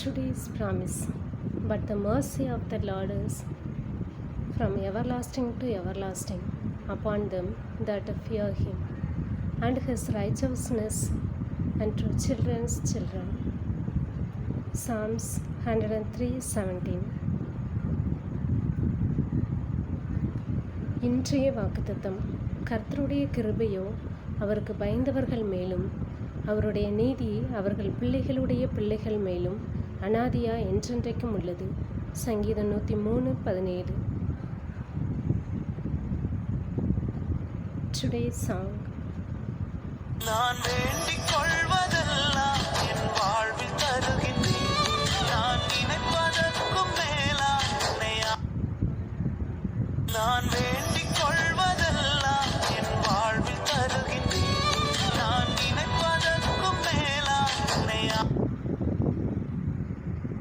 Today's promise. But the mercy of the Lord is from everlasting to everlasting upon them that fear him, and his righteousness unto children's children. Psalms 103:17. இன்றைய வாக்குத்தத்தம். கர்த்தருடைய கிருபையோ அவருக்கு பயந்தவர்கள் மேலும், அவருடைய நீதி அவர்கள் பிள்ளைகளுடைய பிள்ளைகள் மேலும் அனாதியா என்றென்றைக்கும் உள்ளது. சங்கீதம் 103:17. Today's song. நான் வேண்டிக் கொள்வதல்ல